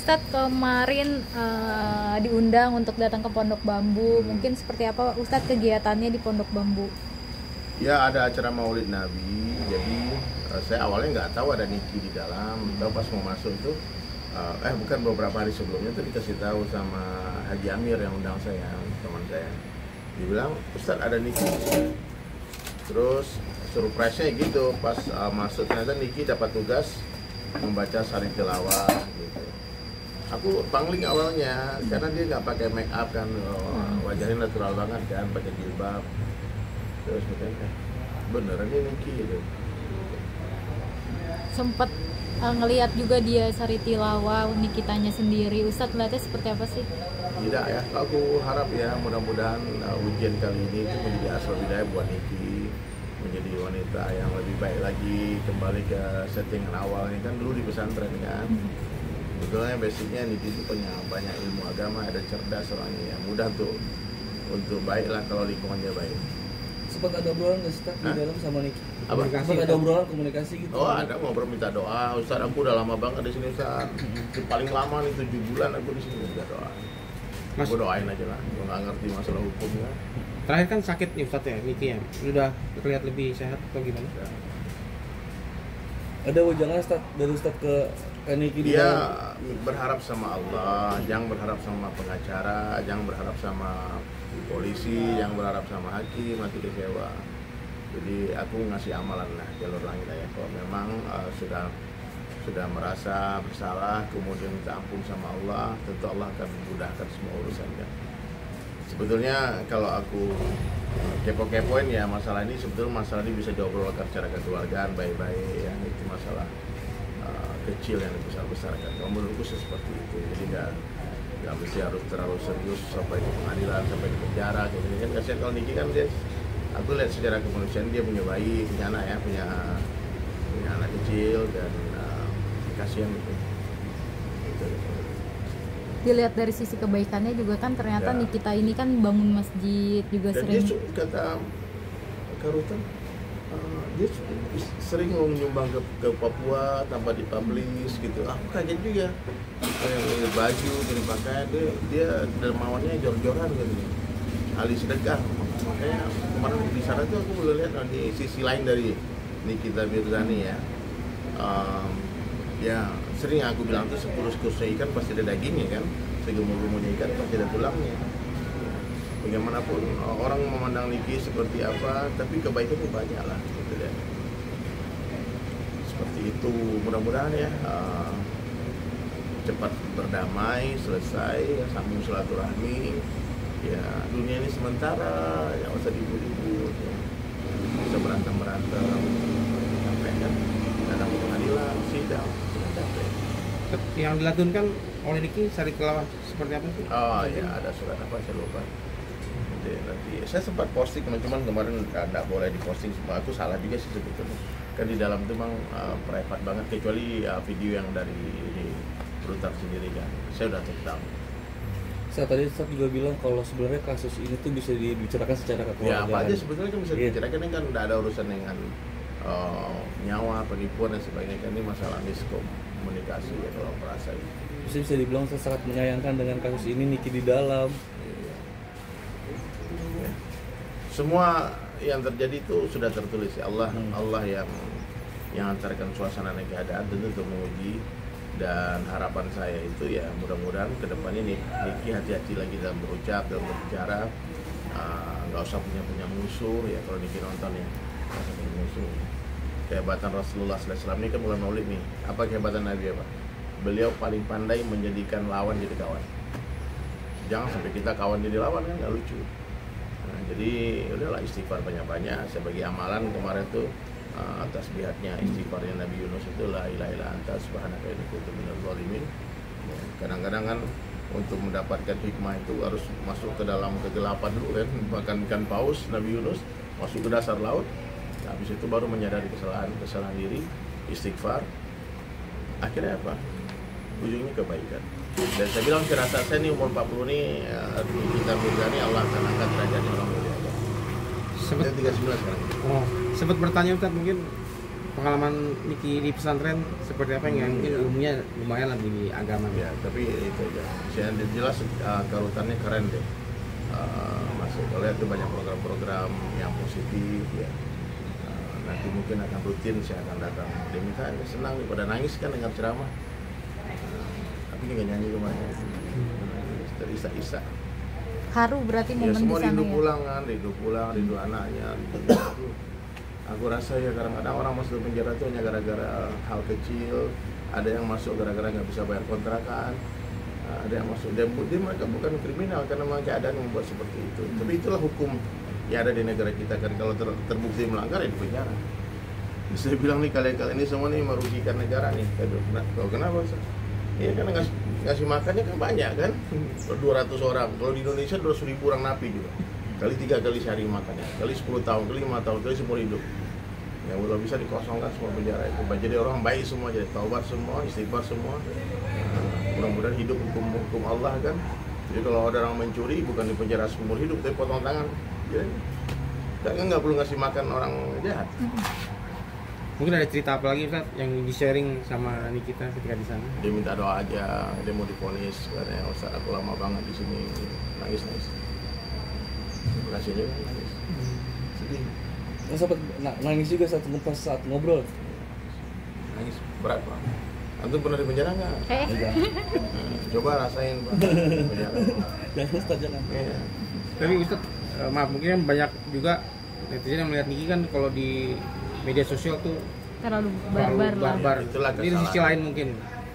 Ustadz kemarin diundang untuk datang ke Pondok Bambu. Mungkin seperti apa Ustadz kegiatannya di Pondok Bambu? Ya, ada acara Maulid Nabi. Jadi saya awalnya nggak tahu ada Niki di dalam. Tahu pas mau masuk itu, bukan, beberapa hari sebelumnya tuh dikasih tahu sama Haji Amir yang undang saya, teman saya. Dibilang, Ustadz ada Niki. Terus surprise-nya gitu, pas masuk ternyata Niki dapat tugas membaca sari tilawah gitu. Aku pangling awalnya karena dia nggak pakai make up kan, wajahnya natural banget kan, pakai jilbab. Terus makanya beneran ini Niki gitu. Sempat ngelihat juga dia sari tilawah Nikitanya sendiri. Ustadz melihatnya seperti apa sih? Tidak ya, aku harap ya mudah-mudahan ujian kali ini itu menjadi asal bidaya buat Niki, menjadi wanita yang lebih baik lagi, kembali ke settingan awalnya kan dulu di pesantren kan. Betulnya basicnya Niki itu punya banyak ilmu agama, ada cerdas orangnya, ya mudah untuk baiklah kalau lingkungannya baik. Sempat ada obrolan nggak Ustaz di dalam sama Niki? Sempat ada obrolan komunikasi gitu? Oh, ada, ngobrol minta doa. Ustaz, aku udah lama banget di sini, Ustaz. Paling lama nih 7 bulan aku di sini minta doa. Aku doain aja lah, gue nggak ngerti masalah hukumnya. Terakhir kan sakit nih Ustadz ya, Niki ya. Udah terlihat lebih sehat atau gimana? Ya. Ada wejangan Ustaz dari Ustaz ke Niki di Dia dalam? berharap sama Allah, jangan berharap sama pengacara, jangan berharap sama polisi, jangan berharap sama hakim, nanti kecewa. Jadi aku ngasih amalan lah, jalur langit ya. Kalau memang sudah merasa bersalah, kemudian minta ampun sama Allah, tentu Allah akan memudahkan semua urusannya. Sebetulnya kalau aku kepo-kepoin ya masalah ini, sebetulnya masalah ini bisa diobrolkan secara kekeluargaan baik-baik ya. Itu masalah kecil yang besar-besarkan. Kalau menurutku seperti itu. Jadi nggak mesti harus terlalu serius sampai ke pengadilan, sampai ke penjara kayak gini kan. Kasihan kalau Niki kan dia, aku lihat secara kemanusiaan dia punya bayi, punya anak ya, punya anak kecil dan kasihan gitu. Dilihat dari sisi kebaikannya juga kan ternyata Ya. Nikita ini kan bangun masjid juga Dan sering. dia kata Karutan, dia sering menyumbang ke Papua tanpa dipublish gitu. Aku kaget juga. Kayak baju, dari pakaian, dia dermawannya jor-joran gitu. Ahli sedekah. Makanya kemarin di sana tuh aku boleh lihat di sisi lain dari Nikita Mirzani ya. Ya sering aku bilang tuh 10 sekusnya ikan pasti ada dagingnya kan, segemuk-gemuknya ikan pasti ada tulangnya. Bagaimanapun orang memandang Niki seperti apa, tapi kebaikannya banyak lah gitu ya. Seperti itu, mudah-mudahan ya cepat berdamai, selesai, ya, sambung silaturahmi. Ya dunia ini sementara, ya usah ribut-ribut ya. Bisa berantem-berantem sampai kan datang ke pengadilan, sidang, sudah capek. Yang dilantunkan oleh Niki sari tilawah seperti apa sih? Oh ya, ada surat apa saya lupa. Nanti saya sempat posting, cuman kemarin nggak boleh diposting semua. Aku salah juga sih sebetulnya. Kan di dalam itu memang private banget, kecuali video yang dari Rutar sendiri kan. Saya udah take down. Saya tadi Ustaz juga bilang kalau sebenarnya kasus ini tuh bisa dibicarakan secara Ya kekeluargaan. apa aja sebetulnya kan bisa Iya. dibicarakan, ini kan udah ada urusan dengan nyawa, penipuan dan sebagainya kan, ini masalah miskomunikasi ya kalau merasa itu. Bisa dibilang saya sangat menyayangkan dengan kasus ini Niki di dalam. Ya. Semua yang terjadi itu sudah tertulis ya. Allah yang antarkan suasana keadaan tentu untuk menguji, dan harapan saya itu ya mudah-mudahan kedepannya Niki hati-hati lagi dalam berucap, dalam berbicara, nggak usah punya musuh ya. Kalau Niki nonton ya nggak usah punya musuh. Kehebatan Rasulullah SAW ini kan bulan Maulid nih. Apa kehebatan Nabi apa? Beliau paling pandai menjadikan lawan jadi kawan. Jangan sampai kita kawan jadi lawan, kan nggak lucu. Nah, jadi udahlah istighfar banyak-banyak. Sebagai amalan kemarin tuh atas bihatnya istighfarnya Nabi Yunus itu la ilaha illa anta subhanaka inni kuntu minadz zalimin. Kadang-kadang kan untuk mendapatkan hikmah itu harus masuk ke dalam kegelapan dulu kan, bahkan ikan paus Nabi Yunus masuk ke dasar laut. Nah, habis itu baru menyadari kesalahan diri, istighfar. Akhirnya apa? Ujungnya kebaikan. Dan saya bilang firasat saya nih umur 40 nih kita berani Allah akan angkat derajatnya orang mulia. Saya 39 sekarang. Sempat bertanya Ustaz mungkin pengalaman Niki di pesantren seperti apa yang mungkin ilmunya lumayan lah di agama Ya, tapi itu aja. Saya jelas karutannya keren deh. Masuk kalau itu banyak program-program yang positif ya. Nanti mungkin akan rutin saya akan datang. Dia minta senang pada nangis kan dengar ceramah. Tapi dia nggak nyanyi kemana. Terisak-isak. Haru berarti Ya momen di semua sana rindu ya. pulang kan, rindu pulang, rindu anaknya. Aku rasa ya kadang-kadang orang masuk penjara itu hanya gara-gara hal kecil. Ada yang masuk gara-gara nggak bisa bayar kontrakan. Ada yang masuk dia mereka bukan kriminal karena memang keadaan membuat seperti itu. Tapi itulah hukum yang ada di negara kita kan, kalau terbukti melanggar ya di penjara. Saya bilang nih kalian ini semua nih merugikan negara nih. Kenapa? Iya karena ngasih makannya kan banyak kan, 200 orang. Kalau di Indonesia 200.000 orang napi juga. Kali 3 kali sehari makannya, kali 10 tahun, kali 5 tahun, kali seumur hidup. Yang udah bisa dikosongkan semua penjara itu. Jadi orang baik semua, jadi taubat semua, istighfar semua. Mudah-mudahan hidup hukum Allah kan. Jadi kalau ada orang mencuri bukan di penjara seumur hidup, tapi potong tangan. Jadi kan nggak perlu ngasih makan orang jahat. Mungkin ada cerita apa lagi Ustaz yang di-sharing sama Nikita ketika di sana? Dia minta doa aja, dia mau divonis karena Ustaz aku lama banget di sini, nangis. Kasih aja nangis. Sedih. Sempat nangis juga saat ngobrol. Nangis berat Pak. Antum pernah di penjara nggak? Coba rasain Pak. Penjara. Jangan Ustaz, jangan. Iya. Tapi Ustaz, maaf mungkin kan banyak juga netizen yang melihat Niki kan kalau di media sosial tuh Terlalu barbar lah. barbar. Itulah Ini kesalahan. sisi lain mungkin.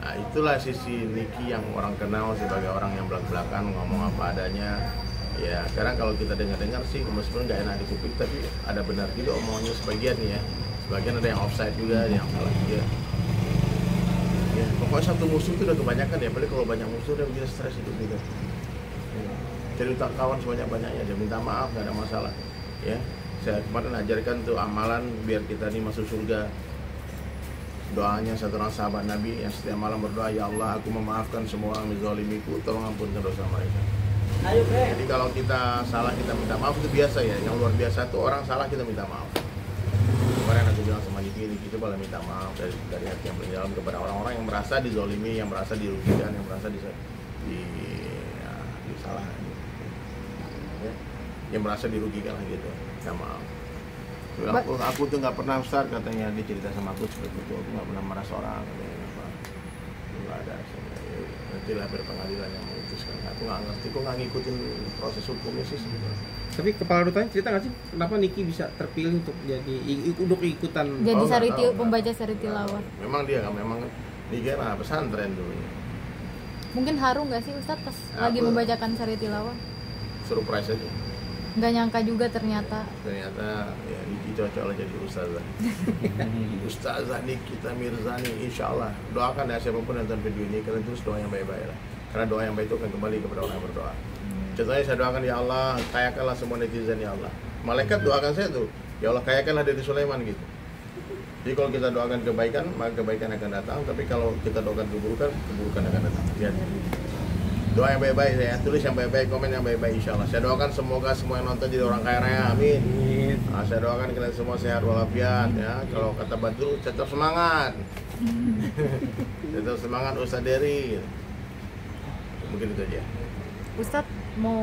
Nah, itulah sisi Niki yang orang kenal sebagai orang yang belak-belakan ngomong apa adanya. Ya, sekarang kalau kita dengar-dengar sih meskipun nggak enak di kuping, tapi ada benar juga omongannya sebagian ya. Sebagian ada yang offside juga, ada yang salah juga. Ya, pokoknya satu musuh itu udah kebanyakan ya, apalagi kalau banyak musuh udah bikin stres hidup kita. Ya. Cerita kawan sebanyak-banyaknya, dia minta maaf nggak ada masalah. Ya, saya kemarin ajarkan tuh amalan biar kita nih masuk surga. Doanya satu orang sahabat Nabi yang setiap malam berdoa, ya Allah aku memaafkan semua orang menzalimiku, tolong ampunkan dosa mereka. Jadi kalau kita salah kita minta maaf itu biasa ya, yang luar biasa tuh orang salah kita minta maaf. Kemarin aku bilang sama Niki itu boleh minta maaf dari hati yang paling dalam kepada orang-orang yang merasa dizalimi, yang merasa dirugikan, yang merasa disalah, ya, yang merasa dirugikan lah gitu. Minta maaf. Aku tuh nggak pernah Ustaz katanya, dia cerita sama aku seperti itu, aku nggak pernah merasa orang katanya apa, nggak ada. Nanti lah berpengadilan yang memutuskan. Aku nggak ngerti, kok nggak ngikutin proses hukumnya sih sebenarnya. Tapi kepala rutanya cerita nggak sih kenapa Niki bisa terpilih untuk jadi ikutan? Jadi nggak tahu. pembaca sari tilawah. Memang dia nggak, memang dia kan pesantren dulunya. Mungkin haru nggak sih Ustadz pas lagi Aku- membacakan sari tilawah? Surprise aja. Nggak nyangka juga ternyata. Ternyata ya Niki cocok lah jadi ustazah. Ustazah Nikita Mirzani, insya Allah. Doakan ya siapapun yang nonton video ini, kalian terus doa yang baik-baik lah. Karena doa yang baik itu akan kembali kepada orang yang berdoa. Contohnya saya doakan, ya Allah kayakanlah semua netizen ya Allah. Malaikat doakan saya tuh, ya Allah kayakanlah Deddy Sulaiman gitu. Jadi kalau kita doakan kebaikan, maka kebaikan akan datang. Tapi kalau kita doakan keburukan, keburukan akan datang. Lihat. Doa yang baik-baik, saya tulis yang baik-baik, komen yang baik-baik, insya Allah. Saya doakan semoga semua yang nonton jadi orang kaya raya, amin. Nah, saya doakan kalian semua sehat walafiat ya. Kalau kata Badru, tetap semangat. Tetap semangat Ustaz Dery. Mungkin itu aja. Ustadz mau